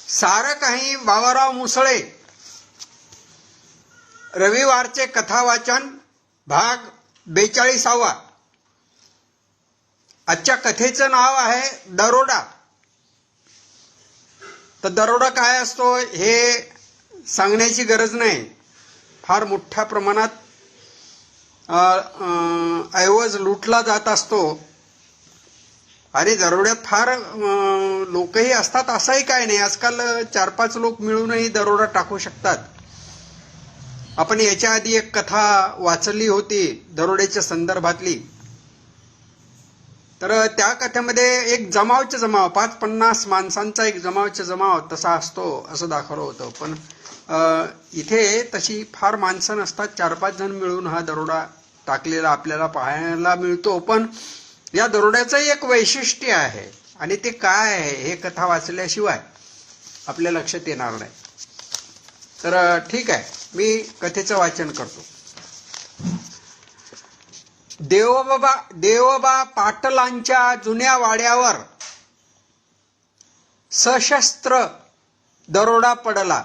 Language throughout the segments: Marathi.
सारं काही बाबाराव मुसळे. रविवारचे कथा वाचन भाग 42. आजच्या कथेचं नाव आहे दरोडा. तर दरोडा काय असतो हे सांगण्याची गरज नाही. फार मोठ्या प्रमाणात ऐवज लुटला जात असतो आणि दरोड्यात फार लोकही असतात असंही काय नाही. आजकाल 4-5 लोक मिळूनही दरोडा टाकू शकतात. आपण याच्या आधी एक कथा वाचली होती दरोड्याच्या संदर्भातली. तर त्या कथेमध्ये एक जमावचे जमाव 5-50 माणसांचा एक जमावचे जमाव तसा असतो असं दाखवलं होतं. पण इथे तशी फार माणसं नसतात. 4-5 जण मिळून हा दरोडा टाकलेला आपल्याला पाहायला मिळतो. पण या दरोड्याचं एक वैशिष्ट्य आहे आणि ते काय आहे हे कथा वाचल्याशिवाय आपल्या लक्षात येणार नाही. तर ठीक आहे, मी कथेचं वाचन करतो. देवोबा पाटलांच्या जुन्या वाड्यावर सशस्त्र दरोडा पडला.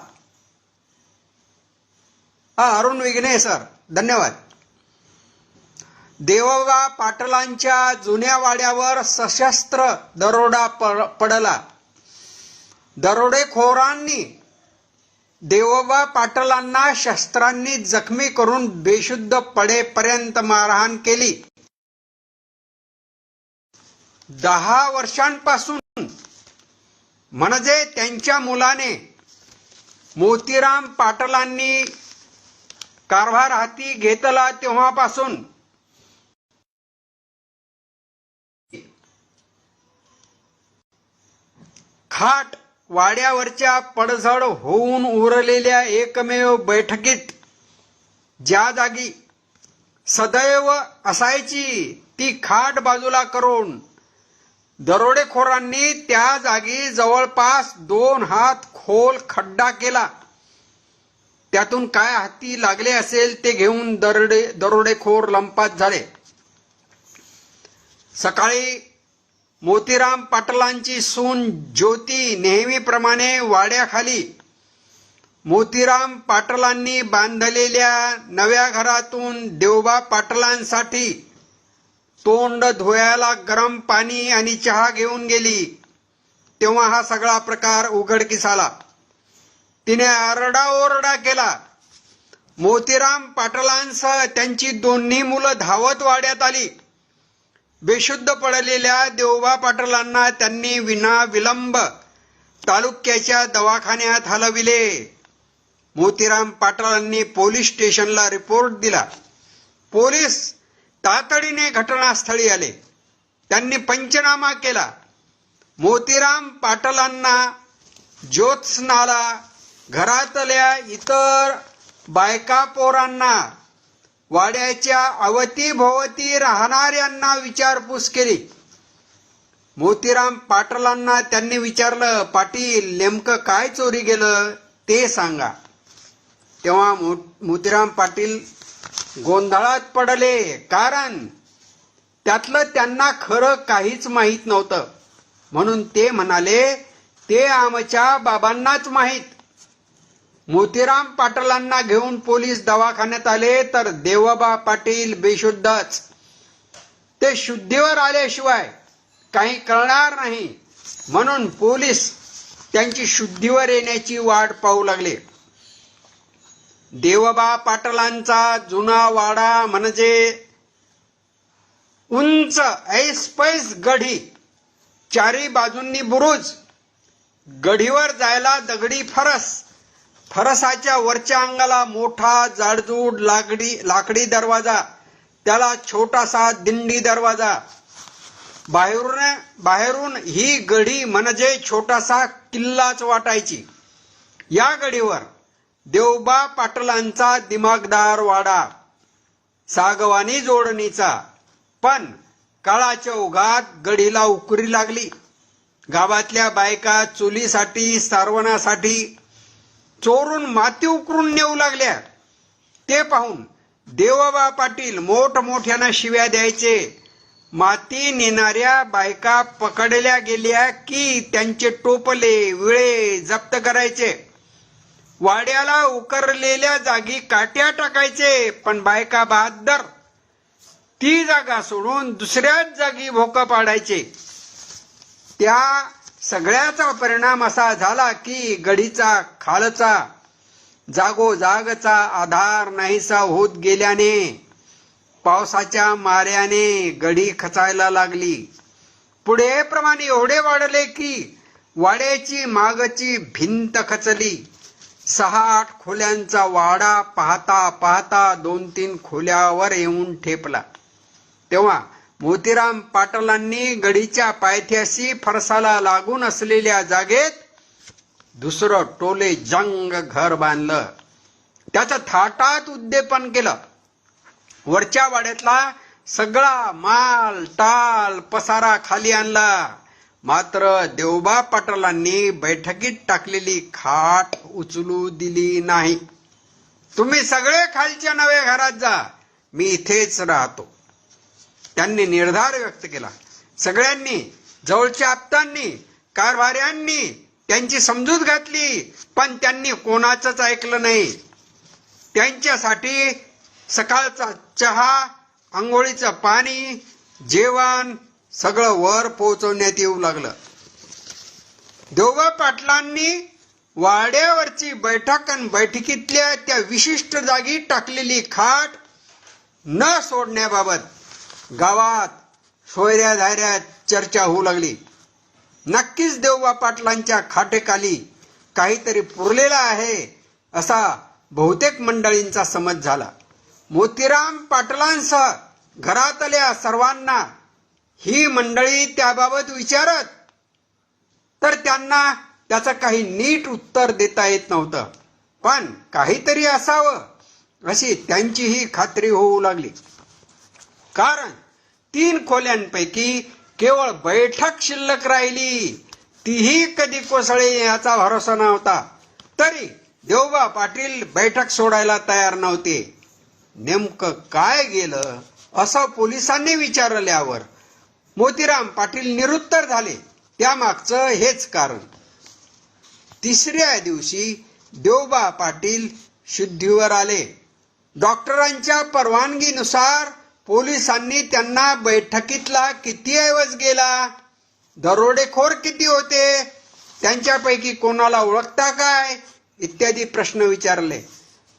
अरुण विघ्ने सर, धन्यवाद. देवोबा पाटलांच्या जुन्या वाड्यावर सशस्त्र दरोडा पडला. दरोडेखोरांनी देवोबा पाटलांना शस्त्रांनी जखमी करून बेशुद्ध पडेपर्यंत मारहाण केली. 10 वर्षांपासून म्हणजे त्यांच्या मुलाने मोतीराम पाटलांनी कारभार हाती घेतला तेव्हापासून खाट वाड्यावरच्या पडझड होऊन उरलेल्या एकमेव बैठकीत ज्या जागी सदैव असायची ती खाट बाजूला करून दरोडेखोरांनी त्या जागी जवळपास 2 हात खोल खड्डा केला. त्यातून काय हाती लागले असेल ते घेऊन दरोडेखोर लंपास झाले. सकाळी मोतीराम पाटलांची सून ज्योती नेहमीप्रमाणे वाड्याखाली मोतीराम पाटलांनी बांधलेल्या नव्या घरातून देवोबा पाटलांसाठी तोंड धुवायला गरम पाणी आणि चहा घेऊन गेली. तेव्हा हा सगळा प्रकार उघडकीस आला. तिने आरडाओरडा केला. मोतीराम पाटलांसह त्यांची दोन्ही मुलं धावत वाड्यात आली. बेशुद्ध पडलेल्या देवोबा पाटलांना त्यांनी विना विलंब तालुक्याच्या दवाखान्यात हलविले. मोतीराम पाटलांनी पोलीस स्टेशनला रिपोर्ट दिला. पोलीस तातडीने घटनास्थळी आले. त्यांनी पंचनामा केला. मोतीराम पाटलांना, ज्योत्स्नाला, घरातल्या इतर बायका पोरांना, वाड्याच्या अवतीभोवती राहणाऱ्यांना विचारपूस केली. मोतीराम पाटलांना त्यांनी विचारलं, पाटील नेमकं काय चोरी गेलं ते सांगा. तेव्हा मोतीराम पाटील गोंधळात पडले, कारण त्यातलं त्यांना खरं काहीच माहीत नव्हतं. म्हणून ते म्हणाले, ते आमच्या बाबांनाच माहीत. मोतीराम पाटलांना घेऊन पोलीस दवाखान्यात आले तर देवोबा पाटील बेशुद्धच. ते शुद्धीवर आल्याशिवाय काही कळणार नाही म्हणून पोलीस त्यांची शुद्धीवर येण्याची वाट पाहू लागले. देवोबा पाटलांचा जुना वाडा म्हणजे उंच ऐसपैस गढी, 4 बाजूंनी बुरुज, गढीवर जायला दगडी फरस, फरसाच्या वरच्या अंगाला मोठा जाडजूड लाकडी दरवाजा, छोटासा दिंडी दरवाजा. बाहेरून ही गढी म्हणजे छोटासा किल्लाच वाटायची. या गढीवर देवोबा पाटलांचा दिमागदार वाडा, सागवानी जोडणीचा. पण काळाच्या ओघात गढीला उकरी लागली. गावातल्या बायका चुलीसाठी, सारवणासाठी चोरून माती उकरून नेऊ लागल्या. ते पाहून देवोबा पाटील मोठमोठ्यानं शिव्या द्यायचे. माती नेणाऱ्या बायका पकडल्या गेल्या की त्यांचे टोपले विळे जप्त करायचे. वाड्याला उकरलेल्या जागी काट्या टाकायचे. पण बायका बहाद्दर ती जागा सोडून दुसऱ्याच जागी भोका पाडायचे. त्या सगळ्याचा परिणाम असा झाला की गडीचा खालचा जागोजागचा आधार नाहीसा होत गेल्याने पावसाच्या माऱ्याने गडी खचायला लागली. पुढे प्रमाणे एवढे वाढले की वाड्याची मागची भिंत खचली. 6-8 खोल्यांचा वाडा पाहता पाहता 2-3 खोल्यावर येऊन ठेपला. तेव्हा मोतीराम पाटलांनी गडीच्या पायथ्याशी फरसाला लागून असलेल्या जागेत दुसरं टोले जंग घर बांधलं. त्याचं थाटात उद्यापन केलं. वरच्या वाड्यातला सगळा माल टाल पसारा खाली आणला. मात्र देवबा पाटलांनी बैठकीत टाकलेली खाट उचलू दिली नाही. तुम्ही सगळे खालच्या नव्या घरात जा, मी इथेच राहतो. त्यांनी निर्धार व्यक्त केला. सगळ्यांनी, जवळच्या आप्तांनी, कारभाऱ्यांनी त्यांची समजूत घातली, पण त्यांनी कोणाचंच ऐकलं नाही. त्यांच्यासाठी सकाळचा चहा, आंघोळीचं पाणी, जेवण सगळं वर पोहोचवण्यात येऊ लागलं. देवबा पाटलांनी वाड्यावरची बैठक आणि बैठकीतल्या त्या विशिष्ट जागी टाकलेली खाट न सोडण्याबाबत गावात सोयऱ्या धायऱ्यात चर्चा होऊ लागली. नक्कीच देवबा पाटलांच्या खाटेखाली काहीतरी पुरलेला आहे असा बहुतेक मंडळींचा समज झाला. मोतीराम पाटलांसह घरातल्या सर्वांना ही मंडळी त्याबाबत विचारत तर त्यांना त्याचं काही नीट उत्तर देता येत नव्हतं. पण काहीतरी असावं अशी त्यांचीही खात्री होऊ लागली. कारण 3 खोल्यांपैकी केवळ बैठक शिल्लक राहिली, तीही कधी कोसळे याचा भरोसा नव्हता. तरी देवबा पाटील बैठक सोडायला तयार नव्हते. नेमकं काय गेलं असं पोलिसांनी विचारल्यावर मोतीराम पाटील निरुत्तर झाले. त्यामागचं हेच कारण. 3ऱ्या दिवशी देवबा पाटील शुद्धीवर आले. डॉक्टरांच्या परवानगीनुसार पोलिसांनी त्यांना बैठकीतला किती ऐवज गेला, दरोडेखोर किती होते, त्यांच्यापैकी कोणाला ओळखता काय इत्यादी प्रश्न विचारले.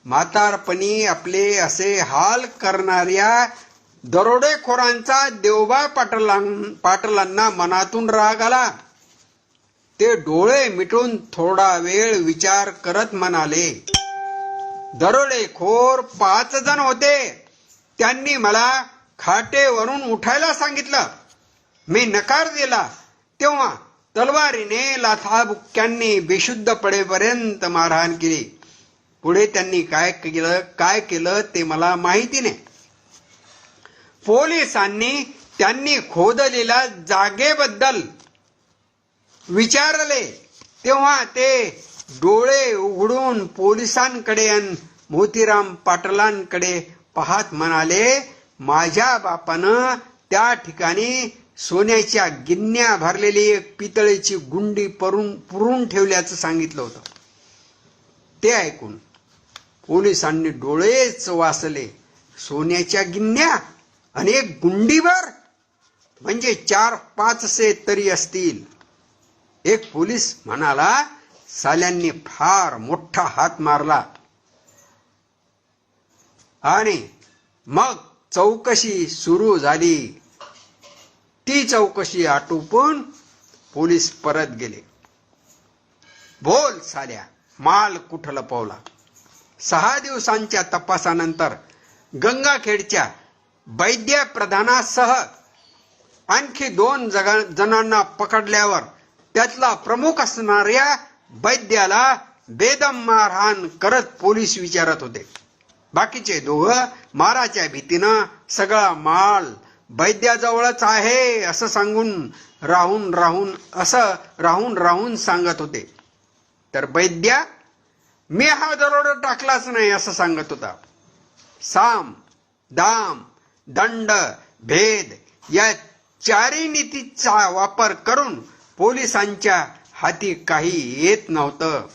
म्हातारपणी आपले असे हाल करणाऱ्या दरोडेखोरांचा देवबा पाटलांना मनातून राग आला. ते डोळे मिटून थोडा वेळ विचार करत म्हणाले, दरोडेखोर 5 जण होते. त्यांनी मला खाटेवरून उठायला सांगितलं. मी नकार दिला. तेव्हा तलवारीने लाथाबुक्क्यांनी बेशुद्ध पडेपर्यंत मारहाण केली. पुढे त्यांनी काय केलं ते मला माहिती नाही. पोलिसांनी त्यांनी खोदलेल्या जागेबद्दल विचारले तेव्हा ते डोळे उघडून पोलिसांकडे आणि मोतीराम पाटलांकडे पाहत म्हणाले, माझ्या बापानं त्या ठिकाणी सोन्याच्या गिन्या भरलेली एक पितळेची गुंडी पुरून ठेवल्याचं सांगितलं होतं. ते ऐकून पोलिसांनी डोळेच वाचले. सोन्याच्या गिन्या आणि एक गुंडीभर म्हणजे 4-5 तरी असतील. एक पोलीस म्हणाला, साल्यांनी फार मोठा हात मारला. आणि मग चौकशी सुरू झाली. ती चौकशी आटोपून पोलीस परत गेले. बोल साल्या, माल कुठं लपवला? 6 दिवसांच्या तपासानंतर गंगाखेडच्या वैद्य प्रधानासह आणखी 2 जणांना पकडल्यावर त्यातला प्रमुख असणाऱ्या वैद्याला बेदम मारहाण करत पोलीस विचारत होते. बाकीचे 2 माराच्या भीतीनं सगळा माल वैद्याजवळच आहे असं सांगून राहून सांगत होते. तर वैद्या मी हा दरोडा टाकलाच नाही असं सांगत होता. साम, दाम, दंड, भेद या चारी नीतीचा वापर करून पोलिसांच्या हाती काही येत नव्हतं.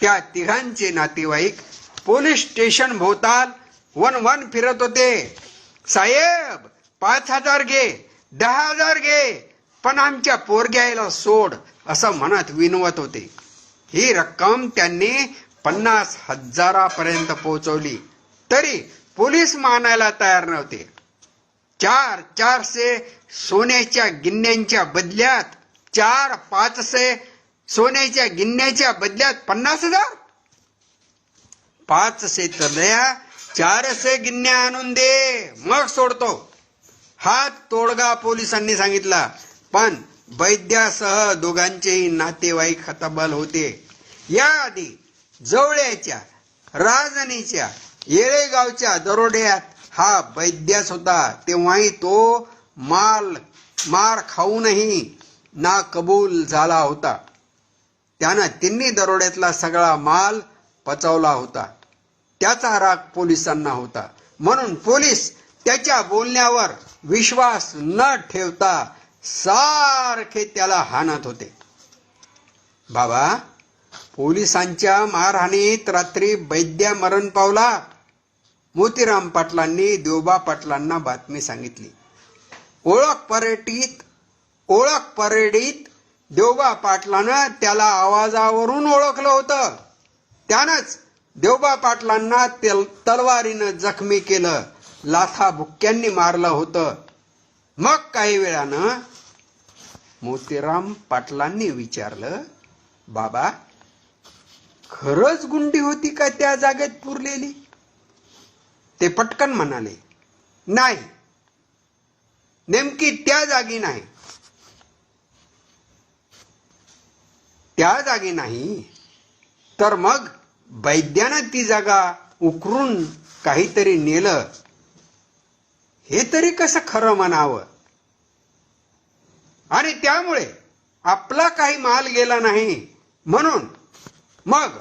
त्या तिघांचे नातेवाईक पोलीस स्टेशन भोवताल वन फिरत होते. साहेब 5,000 घे, 10,000 घे, पण आमच्या पोरग्याला सोड, असं म्हणत विनवत होते. ही रक्कम त्यांनी 50,000 पोहोचवली तरी पोलीस मानायला तयार नव्हते. 400 सोन्याच्या गिन्यांच्या बदल्यात 500 सोन्याच्या गिन्याच्या बदल्यात 50,000. 500 तर द्या, 400 गिन्या आणून दे, मग सोडतो. हा तोडगा पोलिसांनी सांगितला. पण वैद्यासह दोघांचेही नातेवाईक हतबल होते. याआधी जवळच्या राजनीच्या येळेगावच्या दरोड्यात हा वैद्याच होता. तेव्हाही तो मार खाऊनही ना कबूल झाला होता. त्यानं तिन्ही दरोड्यातला सगळा माल पचवला होता. त्याचा राग पोलिसांना होता. म्हणून पोलीस त्याच्या बोलण्यावर विश्वास न ठेवता सारखे त्याला हाणत होते. बाबा, पोलिसांच्या मारहाणीत रात्री वैद्य मरण पावला. मोतीराम पाटलांनी देवबा पाटलांना बातमी सांगितली. ओळख परेडीत देवबा पाटलानं त्याला आवाजावरून ओळखलं होतं. त्यानंच देवबा पाटलांना तलवारीनं जखमी केलं, लाथा बुक्क्यांनी मारलं होतं. मग काही वेळानं मोतीराम पाटलांनी विचारलं, बाबा, खरंच गुंडी होती का त्या जागेत पुरलेली? ते पटकन म्हणाले, नाही, नेमकी त्या जागी नाही. त्या जागी नाही तर मग वैद्यानं ती जागा उकरून काहीतरी नेलं, हे तरी कसं खरं म्हणावं? आणि त्यामुळे आपला काही माल गेला नाही म्हणून मग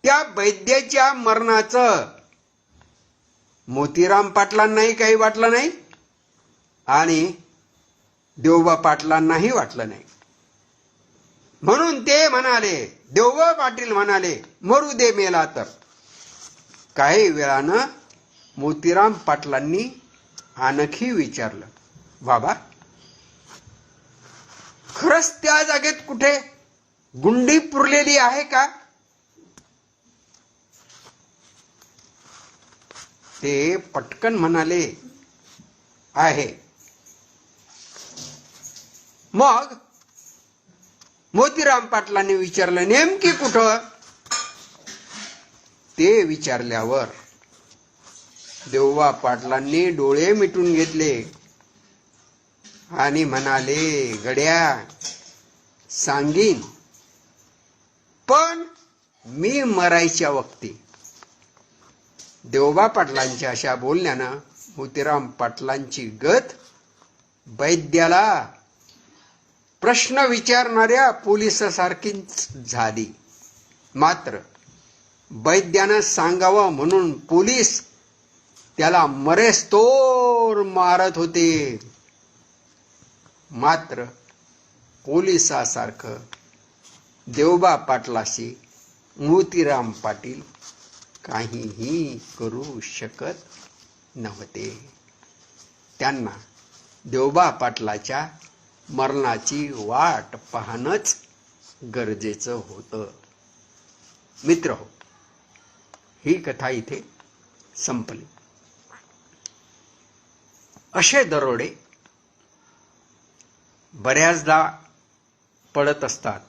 त्या वैद्याच्या मरणाचं मोतीराम पाटलांनाही काही वाटलं नाही आणि देवबा पाटलांनाही वाटलं नाही. म्हणून ते म्हणाले, देवबा पाटील म्हणाले, मरू दे मेला तर. काही वेळानं मोतीराम पाटलांनी आणखी विचारलं, बाबा, खरंच त्या जागेत कुठे गुंडी पुरलेली आहे का? ते पटकन म्हणाले, आहे. मग मोतीराम पाटलांनी विचारलं, नेमकी कुठं? ते विचारल्यावर देवबा पाटलांनी डोळे मिटून घेतले आणि म्हणाले, गड्या, सांगीन, पण मी मरायच्या वक्ती. देवबा पाटलांच्या अशा बोलण्यानं मोतीराम पाटलांची गत वैद्याला प्रश्न विचारणाऱ्या पोलिसासारखीच झाली. मात्र वैद्यानं सांगावं म्हणून पोलीस त्याला मरेस्तोर मारत होते. मात्र पोलिसासारखं देवबा पाटलाशी मोतीराम पाटील काहीही करू शकत नव्हते. त्यांना देवबा पाटलाच्या मरणाची वाट पाहणंच गरजेचं होतं. मित्रहो, ही कथा इथे संपली. असे दरोडे बऱ्याचदा पडत असतात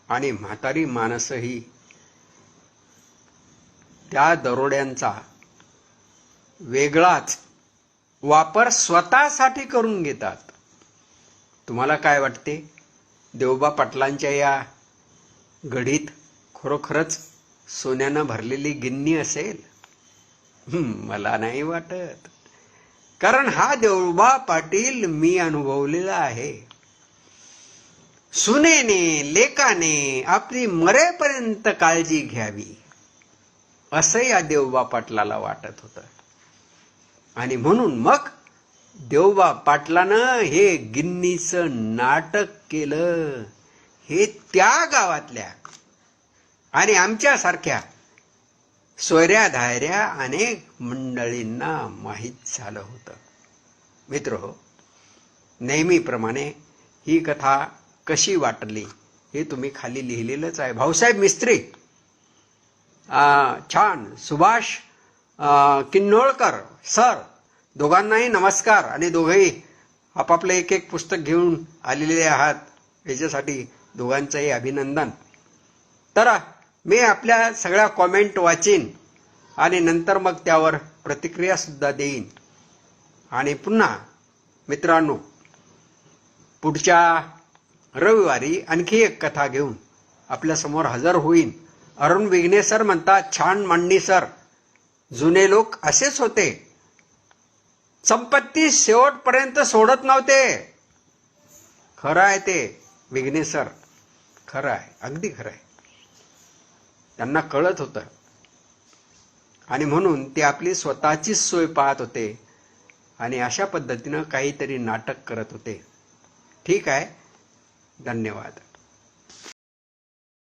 आणि म्हातारी माणसंही त्या दरोड्यांचा वेगळाच वापर स्वतःसाठी करून घेतात. तुम्हाला काय वाटते? देवबा पाटलांच्या या घडीत खरोखरच सोन्यानं भरलेली गिन्नी असेल? मला नाही वाटत. कारण हा देवबा पाटील मी अनुभवलेला आहे. सुनेने, लेकाने आपली मरेपर्यंत काळजी घ्यावी असं या देवबा पाटलाला वाटत होतं. आणि म्हणून मग देवबा पाटलानं हे गिन्नीचं नाटक केलं हे त्या गावातल्या आणि आमच्यासारख्या सोयऱ्या धायऱ्या अनेक मंडळींना माहीत झालं होतं. मित्रहो, नेहमीप्रमाणे ही कथा कशी वाटली हे तुम्ही खाली लिहिलेलंच आहे. भाऊसाहेब मिस्त्री, छान. सुभाष किन्नोळकर सर, दोघांनाही नमस्कार. आणि दोघेही आपापले एक एक पुस्तक घेऊन आलेले आहात, याच्यासाठी दोघांचंही अभिनंदन. तर मी आपल्या सगळ्या कॉमेंट वाचीन आणि नंतर मग त्यावर प्रतिक्रिया सुद्धा देईन. आणि पुन्हा मित्रांनो, पुढच्या रविवारी आणखी एक कथा घेऊन आपल्या समोर हजर होईन. अरुण विघ्ने सर म्हणतात, छान मांडणी सर. जुने लोक असेच होते, संपत्ती शेवटपर्यंत सोडत नव्हते. खरं आहे ते विघ्ने सर, खरं आहे, अगदी खरं आहे. त्यांना कळत होतं आणि म्हणून ते आपली स्वतःचीच सोय पाहत होते आणि अशा पद्धतीनं काहीतरी नाटक करत होते. ठीक आहे, धन्यवाद.